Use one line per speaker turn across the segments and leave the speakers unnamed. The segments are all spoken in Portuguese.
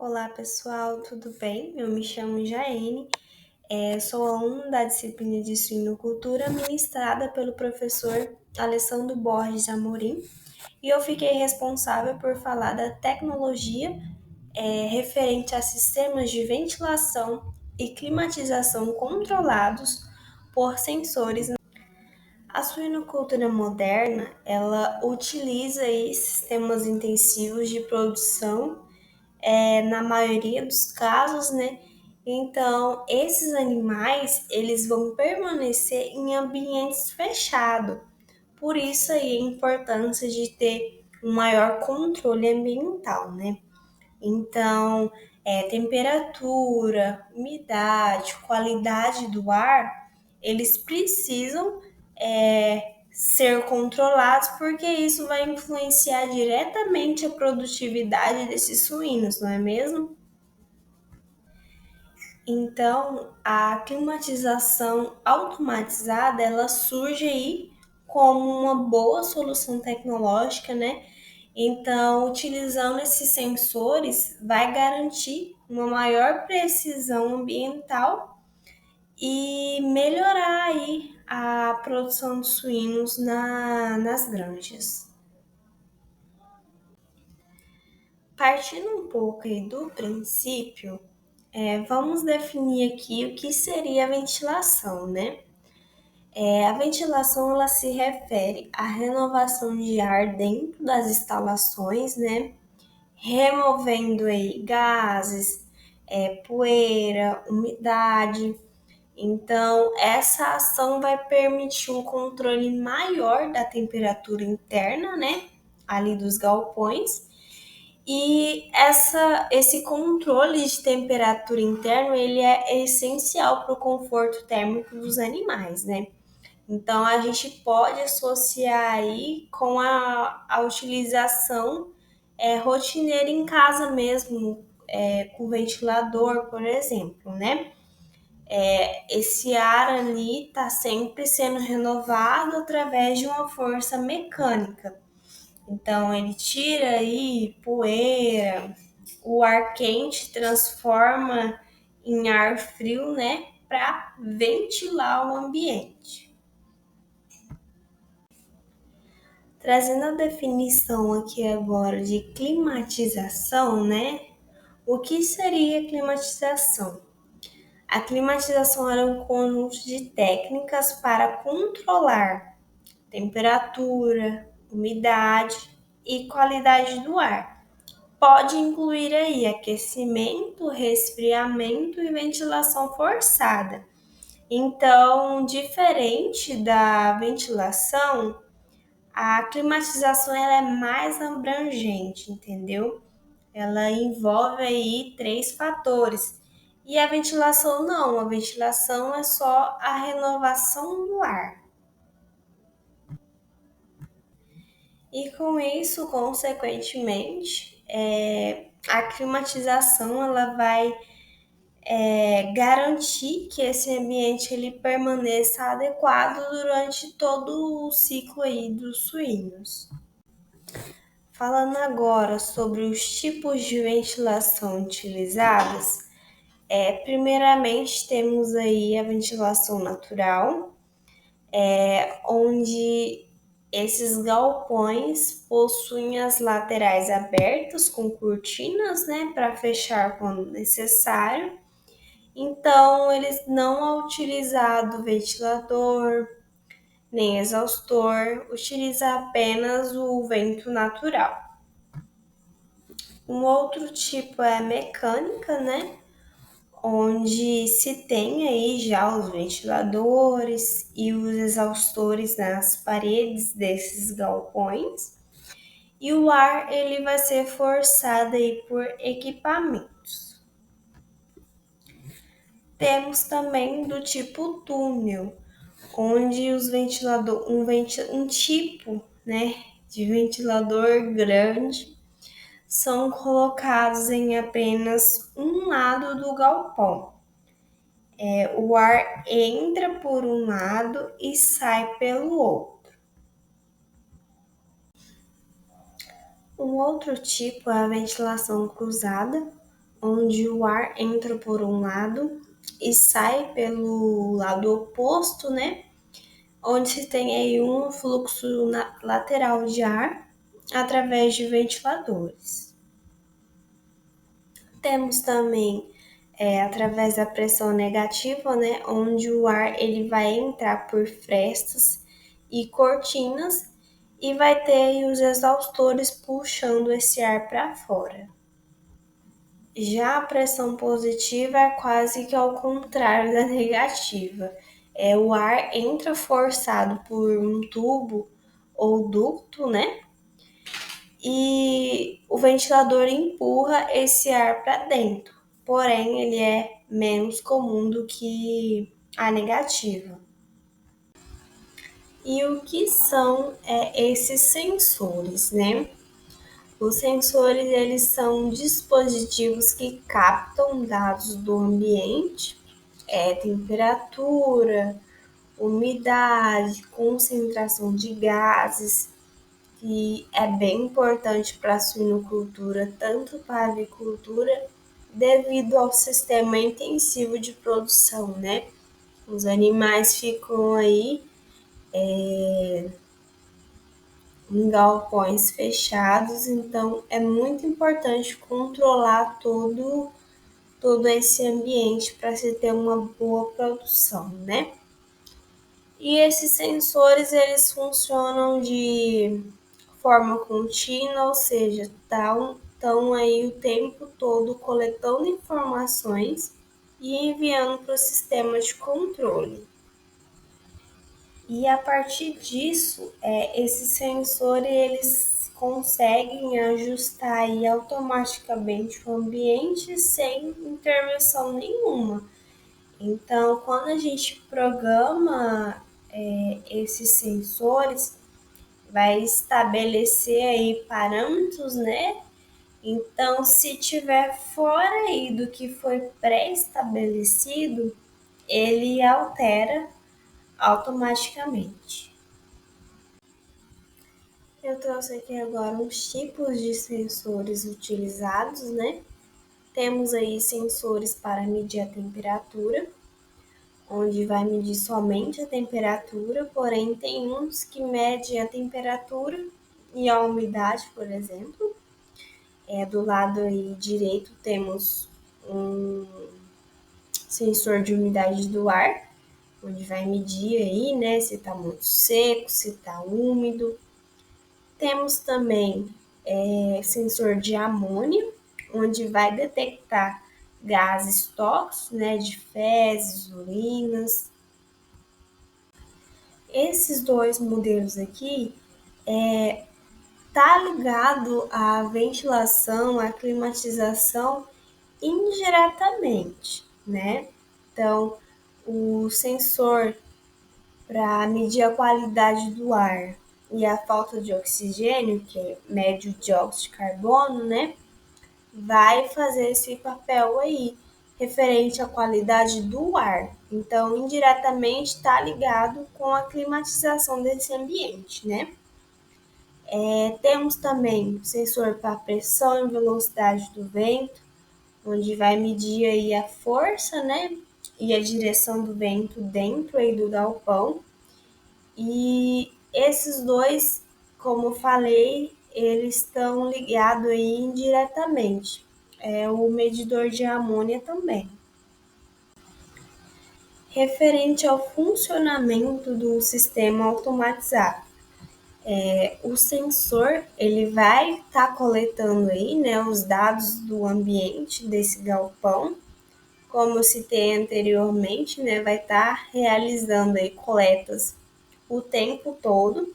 Olá pessoal, tudo bem? Eu me chamo Jaene, sou aluna da disciplina de suinocultura ministrada pelo professor Alessandro Borges Amorim e eu fiquei responsável por falar da tecnologia referente a sistemas de ventilação e climatização controlados por sensores. A suinocultura moderna, ela utiliza aí sistemas intensivos de produção na maioria dos casos, né? Então, esses animais, eles vão permanecer em ambientes fechados. Por isso aí a importância de ter um maior controle ambiental, né? Então, temperatura, umidade, qualidade do ar, eles precisam ser controlados porque isso vai influenciar diretamente a produtividade desses suínos, não é mesmo? Então, a climatização automatizada, ela surge aí como uma boa solução tecnológica, né? Então, utilizando esses sensores, vai garantir uma maior precisão ambiental e melhorar aí a produção de suínos nas granjas. Partindo um pouco aí do princípio, vamos definir aqui o que seria a ventilação, né? A ventilação ela se refere à renovação de ar dentro das instalações, né? Removendo aí gases, poeira, umidade. Então, essa ação vai permitir um controle maior da temperatura interna, né? Ali dos galpões. E esse controle de temperatura interno, ele é essencial para o conforto térmico dos animais, né? Então, a gente pode associar aí com a utilização rotineira em casa mesmo, com ventilador, por exemplo, né? Esse ar ali está sempre sendo renovado através de uma força mecânica. Então, ele tira aí poeira, o ar quente transforma em ar frio, né? Para ventilar o ambiente. Trazendo a definição aqui agora de climatização, né? O que seria climatização? A climatização era um conjunto de técnicas para controlar temperatura, umidade e qualidade do ar. Pode incluir aí aquecimento, resfriamento e ventilação forçada. Então, diferente da ventilação, a climatização ela é mais abrangente, entendeu? Ela envolve aí três fatores. E a ventilação não, a ventilação é só a renovação do ar. E com isso, consequentemente, a climatização ela vai garantir que esse ambiente ele permaneça adequado durante todo o ciclo aí dos suínos. Falando agora sobre os tipos de ventilação utilizados, primeiramente temos aí a ventilação natural, onde esses galpões possuem as laterais abertas com cortinas, né, para fechar quando necessário. Então, eles não é utilizado ventilador nem exaustor, utiliza apenas o vento natural. Um outro tipo é a mecânica, né? Onde se tem aí já os ventiladores e os exaustores nas paredes desses galpões. E o ar ele vai ser forçado aí por equipamentos. Temos também do tipo túnel, onde os um tipo, né, de ventilador grande são colocados em apenas um lado do galpão. O ar entra por um lado e sai pelo outro. Um outro tipo é a ventilação cruzada, onde o ar entra por um lado e sai pelo lado oposto, né? Onde se tem aí um fluxo lateral de ar através de ventiladores. Temos também através da pressão negativa, né, onde o ar ele vai entrar por frestas e cortinas e vai ter aí os exaustores puxando esse ar para fora. Já a pressão positiva é quase que ao contrário da negativa. O ar entra forçado por um tubo ou ducto, né? E o ventilador empurra esse ar para dentro. Porém, ele é menos comum do que a negativa. E o que são esses sensores, né? Os sensores eles são dispositivos que captam dados do ambiente, temperatura, umidade, concentração de gases, que é bem importante para a suinocultura, tanto para a avicultura, devido ao sistema intensivo de produção, né? Os animais ficam aí em galpões fechados, então é muito importante controlar todo esse ambiente para se ter uma boa produção, né? E esses sensores eles funcionam de forma contínua, ou seja, estão aí o tempo todo coletando informações e enviando para o sistema de controle. E a partir disso, esses sensores eles conseguem ajustar aí automaticamente o ambiente sem intervenção nenhuma. Então, quando a gente programa esses sensores, vai estabelecer aí parâmetros, né? Então, se tiver fora aí do que foi pré-estabelecido, ele altera automaticamente. Eu trouxe aqui agora uns tipos de sensores utilizados, né? Temos aí sensores para medir a temperatura, onde vai medir somente a temperatura, porém tem uns que medem a temperatura e a umidade, por exemplo. Do lado aí direito temos um sensor de umidade do ar, onde vai medir aí, né, se está muito seco, se está úmido. Temos também sensor de amônia, onde vai detectar gases tóxicos, né, de fezes, urinas. Esses dois modelos aqui tá ligado à ventilação, à climatização indiretamente, né? Então, o sensor para medir a qualidade do ar e a falta de oxigênio, que mede o dióxido de carbono, né? Vai fazer esse papel aí, referente à qualidade do ar. Então, indiretamente está ligado com a climatização desse ambiente, né? Temos também sensor para pressão e velocidade do vento, onde vai medir aí a força, né, e a direção do vento dentro aí do galpão. E esses dois, como eu falei, eles estão ligados aí indiretamente. O medidor de amônia também. Referente ao funcionamento do sistema automatizado. O sensor ele vai estar coletando aí, né, os dados do ambiente desse galpão, como eu citei anteriormente, né, vai estar realizando aí coletas o tempo todo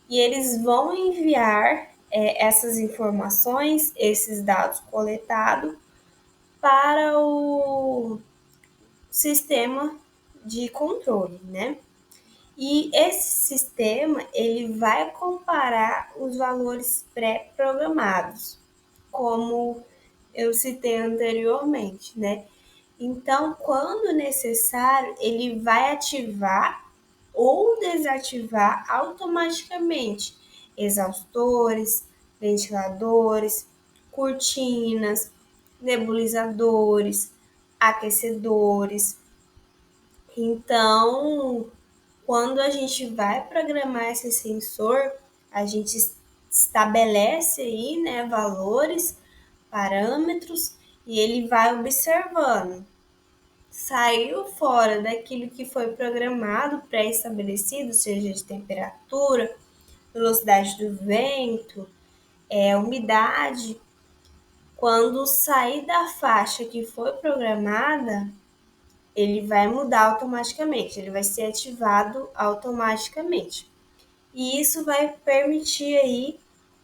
e eles vão enviar essas informações, esses dados coletados para o sistema de controle, né? E esse sistema ele vai comparar os valores pré-programados, como eu citei anteriormente, né? Então, quando necessário, ele vai ativar ou desativar automaticamente exaustores, ventiladores, cortinas, nebulizadores, aquecedores. Então, quando a gente vai programar esse sensor, a gente estabelece aí, né, valores, parâmetros e ele vai observando. Saiu fora daquilo que foi programado, pré-estabelecido, seja de temperatura, velocidade do vento, umidade. Quando sair da faixa que foi programada, ele vai mudar automaticamente, ele vai ser ativado automaticamente. E isso vai permitir aí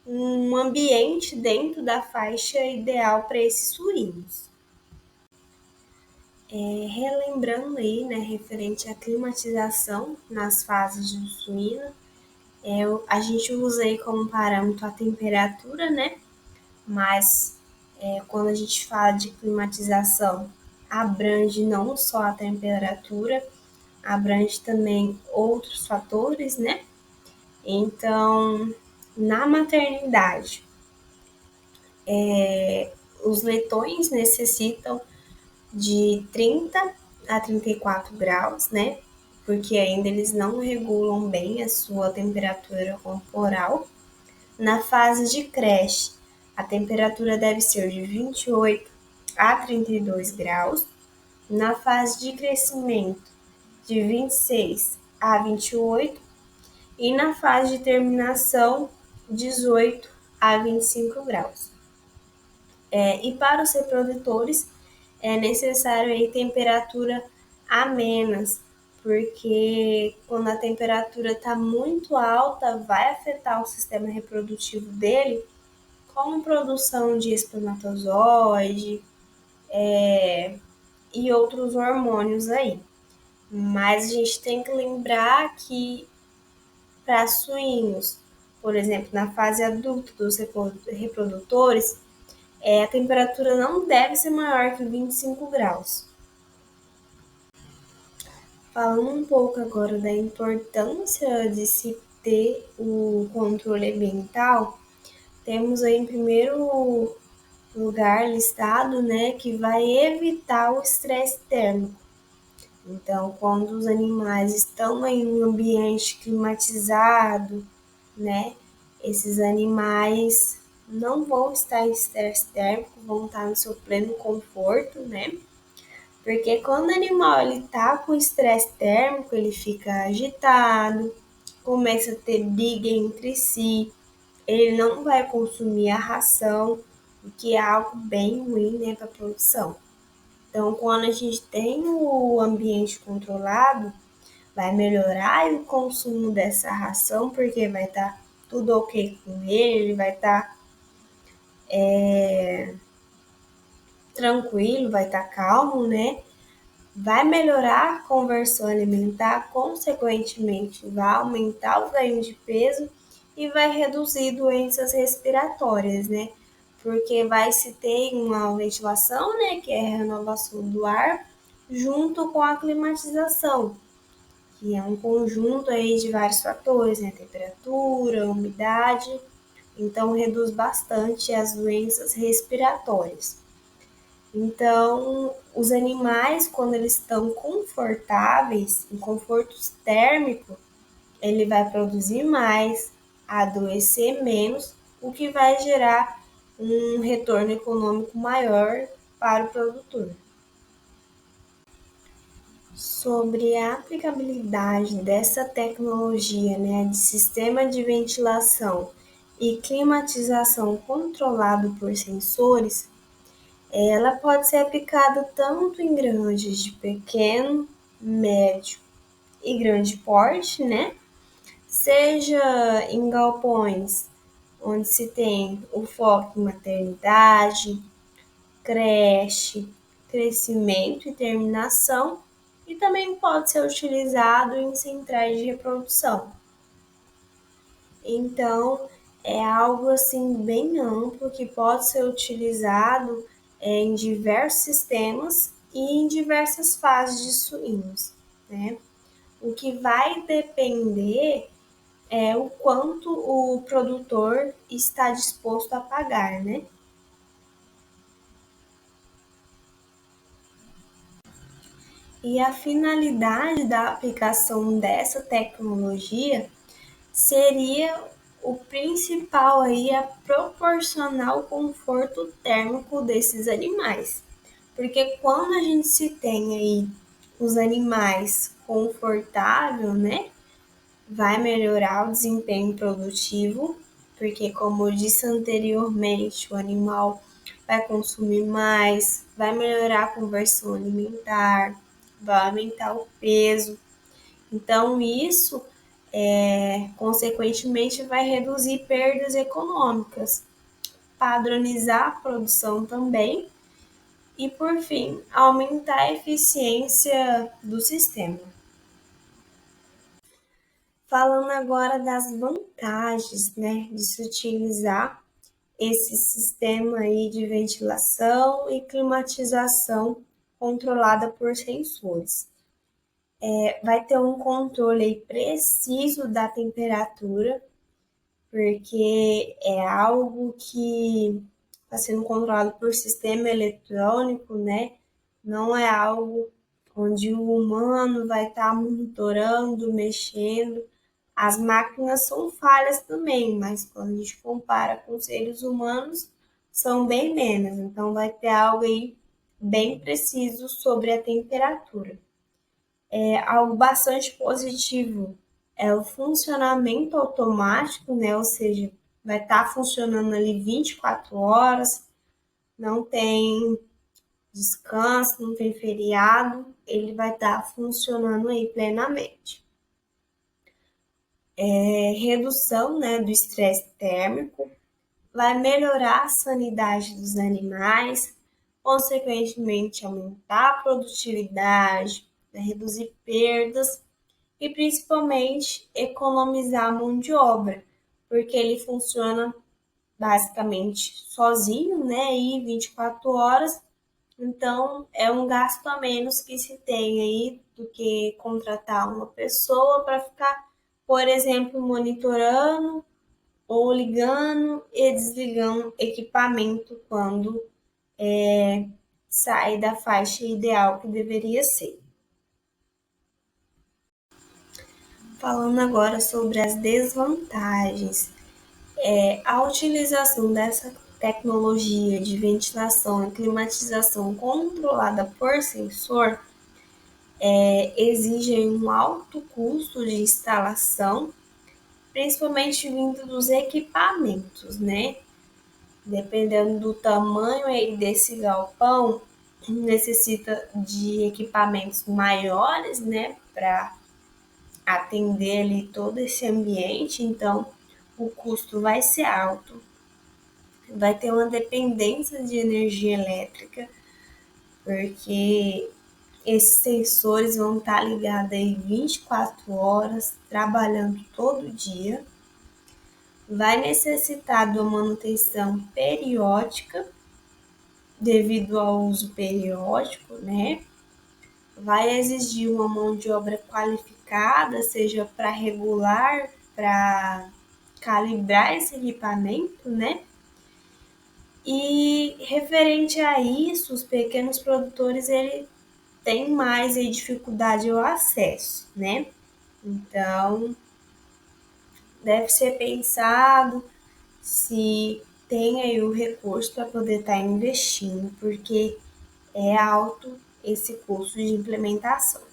um ambiente dentro da faixa ideal para esses suínos. Relembrando aí, né, referente à climatização nas fases do suíno, a gente usa aí como parâmetro a temperatura, né? Mas quando a gente fala de climatização, abrange não só a temperatura, abrange também outros fatores, né? Então, na maternidade, os leitões necessitam de 30 a 34 graus, né? Porque ainda eles não regulam bem a sua temperatura corporal. Na fase de creche, a temperatura deve ser de 28 a 32 graus. Na fase de crescimento, de 26 a 28. E na fase de terminação, 18 a 25 graus. E para os reprodutores, é necessário aí temperatura amenas, porque quando a temperatura está muito alta, vai afetar o sistema reprodutivo dele, como produção de espermatozoide e outros hormônios aí. Mas a gente tem que lembrar que para suínos, por exemplo, na fase adulta dos reprodutores, a temperatura não deve ser maior que 25 graus. Falando um pouco agora da importância de se ter o controle ambiental, temos aí em primeiro lugar listado, né, que vai evitar o estresse térmico. Então, quando os animais estão em um ambiente climatizado, né, esses animais não vão estar em estresse térmico, vão estar no seu pleno conforto, né? Porque quando o animal ele tá com estresse térmico, ele fica agitado, começa a ter briga entre si, ele não vai consumir a ração, o que é algo bem ruim, né, para a produção. Então, quando a gente tem o ambiente controlado, vai melhorar o consumo dessa ração, porque vai estar tudo ok com ele, ele vai estar tranquilo, vai estar calmo, né? Vai melhorar a conversão alimentar, consequentemente, vai aumentar o ganho de peso e vai reduzir doenças respiratórias, né? Porque vai se ter uma ventilação, né, que é a renovação do ar, junto com a climatização, que é um conjunto aí de vários fatores, né? Temperatura, umidade, então reduz bastante as doenças respiratórias. Então, os animais, quando eles estão confortáveis, em conforto térmico, ele vai produzir mais, adoecer menos, o que vai gerar um retorno econômico maior para o produtor. Sobre a aplicabilidade dessa tecnologia, né, de sistema de ventilação e climatização controlado por sensores, ela pode ser aplicada tanto em granjas de pequeno, médio e grande porte, né? Seja em galpões onde se tem o foco em maternidade, creche, crescimento e terminação, e também pode ser utilizado em centrais de reprodução. Então, é algo assim bem amplo que pode ser utilizado em diversos sistemas e em diversas fases de suínos, né? O que vai depender é o quanto o produtor está disposto a pagar, né? E a finalidade da aplicação dessa tecnologia seria o principal aí é proporcionar o conforto térmico desses animais. Porque quando a gente se tem aí os animais confortáveis, né, vai melhorar o desempenho produtivo, porque como eu disse anteriormente, o animal vai consumir mais, vai melhorar a conversão alimentar, vai aumentar o peso. Então isso consequentemente vai reduzir perdas econômicas, padronizar a produção também e, por fim, aumentar a eficiência do sistema. Falando agora das vantagens, né, de se utilizar esse sistema aí de ventilação e climatização controlada por sensores. Vai ter um controle preciso da temperatura, porque é algo que está sendo controlado por sistema eletrônico, né? Não é algo onde o humano vai estar monitorando, mexendo. As máquinas são falhas também, mas quando a gente compara com seres humanos, são bem menos. Então vai ter algo aí bem preciso sobre a temperatura. Algo bastante positivo é o funcionamento automático, né? Ou seja, vai estar funcionando ali 24 horas, não tem descanso, não tem feriado, ele vai estar funcionando aí plenamente. Redução, né, do estresse térmico, vai melhorar a sanidade dos animais, consequentemente aumentar a produtividade, vai reduzir perdas e principalmente economizar a mão de obra, porque ele funciona basicamente sozinho, né? E 24 horas, então é um gasto a menos que se tem aí do que contratar uma pessoa para ficar, por exemplo, monitorando ou ligando e desligando equipamento quando sai da faixa ideal que deveria ser. Falando agora sobre as desvantagens, a utilização dessa tecnologia de ventilação e climatização controlada por sensor exige um alto custo de instalação, principalmente vindo dos equipamentos, né? Dependendo do tamanho aí desse galpão, necessita de equipamentos maiores, né, para atender ali todo esse ambiente, então o custo vai ser alto, vai ter uma dependência de energia elétrica, porque esses sensores vão estar ligados aí 24 horas, trabalhando todo dia, vai necessitar de uma manutenção periódica, devido ao uso periódico, né? Vai exigir uma mão de obra qualificada, seja para regular, para calibrar esse equipamento, né? E referente a isso, os pequenos produtores ele têm mais aí, dificuldade ao acesso, né? Então, deve ser pensado se tem aí o recurso para poder estar investindo, porque é alto esse custo de implementação.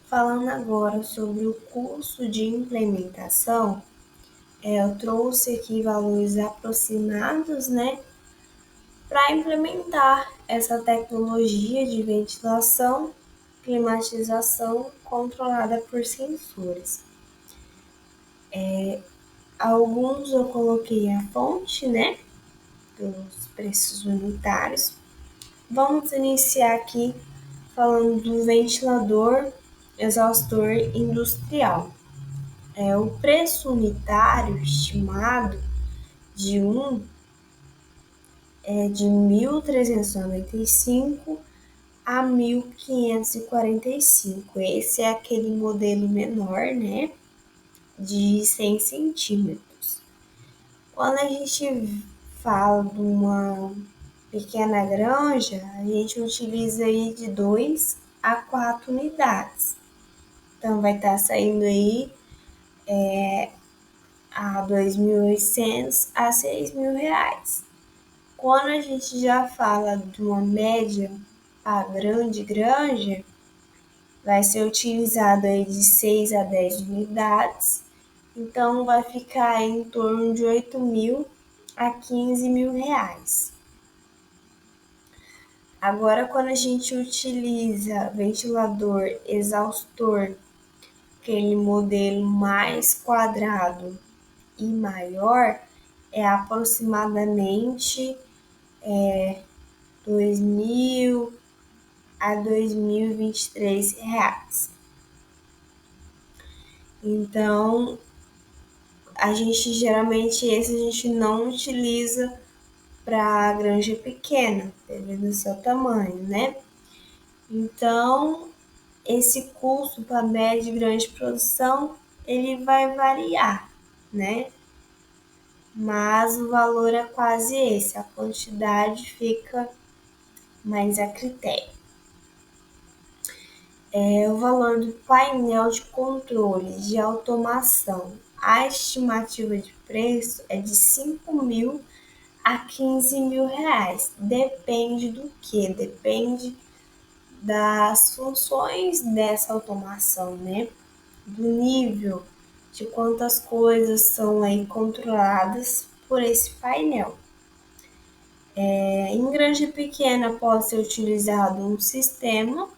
Falando agora sobre o custo de implementação, eu trouxe aqui valores aproximados, né, para implementar essa tecnologia de ventilação, climatização controlada por sensores. Alguns eu coloquei a fonte, né, dos preços unitários. Vamos iniciar aqui falando do ventilador exaustor industrial. O preço unitário estimado de um é de 1.395 a 1.545. Esse é aquele modelo menor, né, de 100 centímetros. Quando a gente fala de uma pequena granja, a gente utiliza aí de 2 a 4 unidades. Então, vai estar saindo aí a 2.800 a 6.000 reais. Quando a gente já fala de uma média a grande granja, vai ser utilizado aí de 6 a 10 unidades, então vai ficar em torno de 8.000 a 15.000 reais. Agora, quando a gente utiliza ventilador exaustor, aquele modelo mais quadrado e maior, é aproximadamente 2.000 a 2.023 reais. Então, a gente não utiliza para granja pequena, devido ao seu tamanho, né? Então, esse custo para média e grande produção, ele vai variar, né? Mas o valor é quase esse, a quantidade fica mais a critério. O valor do painel de controle de automação. A estimativa de preço é de 5.000 a 15.000 reais. Depende do que? Depende das funções dessa automação, né? Do nível de quantas coisas são aí controladas por esse painel. Em granja pequena pode ser utilizado um sistema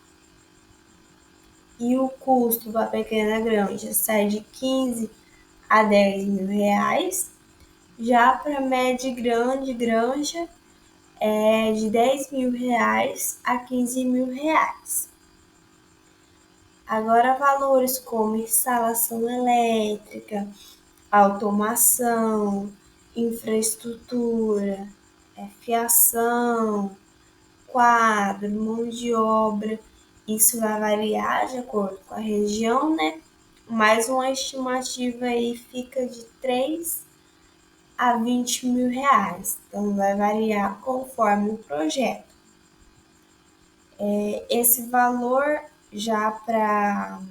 e o custo para pequena granja sai de 15 a 10.000 reais. Já para média e grande granja é de 10.000 reais a 15.000 reais. Agora, valores como instalação elétrica, automação, infraestrutura, fiação, quadro, mão de obra, isso vai variar de acordo com a região, né? Mas uma estimativa aí fica de 3 a 20.000 reais. Então, vai variar conforme o projeto. Esse valor já para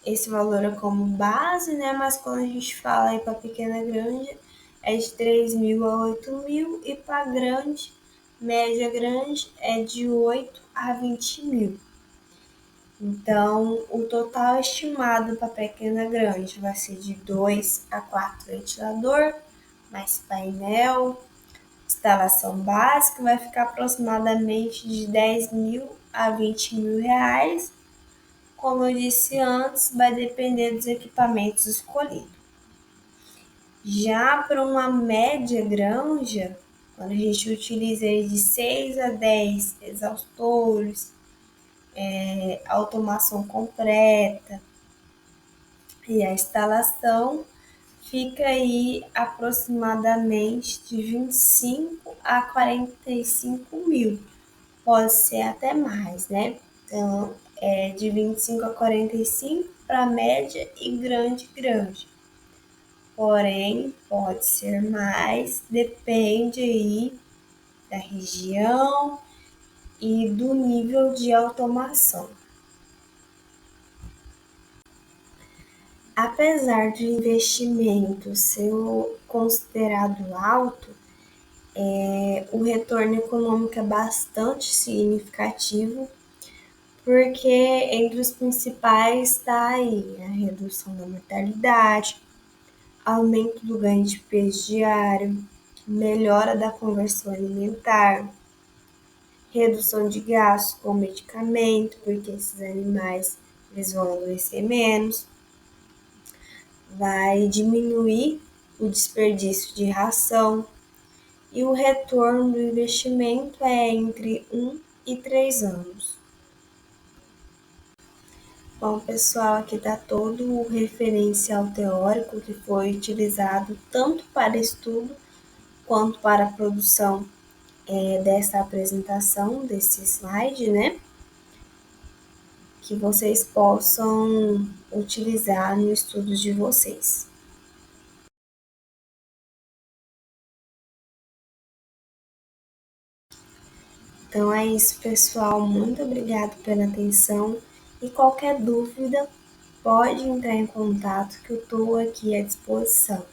esse valor é como base, né? Mas quando a gente fala aí para pequena granja, é de 3.000 a 8.000 e para grande, média grande, é de 8 a 20.000. Então, o total estimado para pequena granja vai ser de 2 a 4 ventilador, mais painel, instalação básica, vai ficar aproximadamente de 10.000 a 20.000 reais. Como eu disse antes, vai depender dos equipamentos escolhidos. Já para uma média granja, quando a gente utiliza de 6 a 10 exaustores, automação completa e a instalação, fica aí aproximadamente de 25 a 45.000. Pode ser até mais, né? Então, de 25 a 45 para média e grande grande. Porém, pode ser mais, depende aí da região e do nível de automação. Apesar de investimento ser considerado alto, o retorno econômico é bastante significativo, porque entre os principais está aí a redução da mortalidade, aumento do ganho de peso diário, melhora da conversão alimentar, redução de gastos com medicamento, porque esses animais eles vão adoecer menos, vai diminuir o desperdício de ração e o retorno do investimento é entre 1 e 3 anos. Bom, pessoal, aqui está todo o referencial teórico que foi utilizado tanto para estudo quanto para a produção dessa apresentação, desse slide, né? Que vocês possam utilizar no estudo de vocês. Então é isso, pessoal. Muito obrigado pela atenção e qualquer dúvida pode entrar em contato que eu estou aqui à disposição.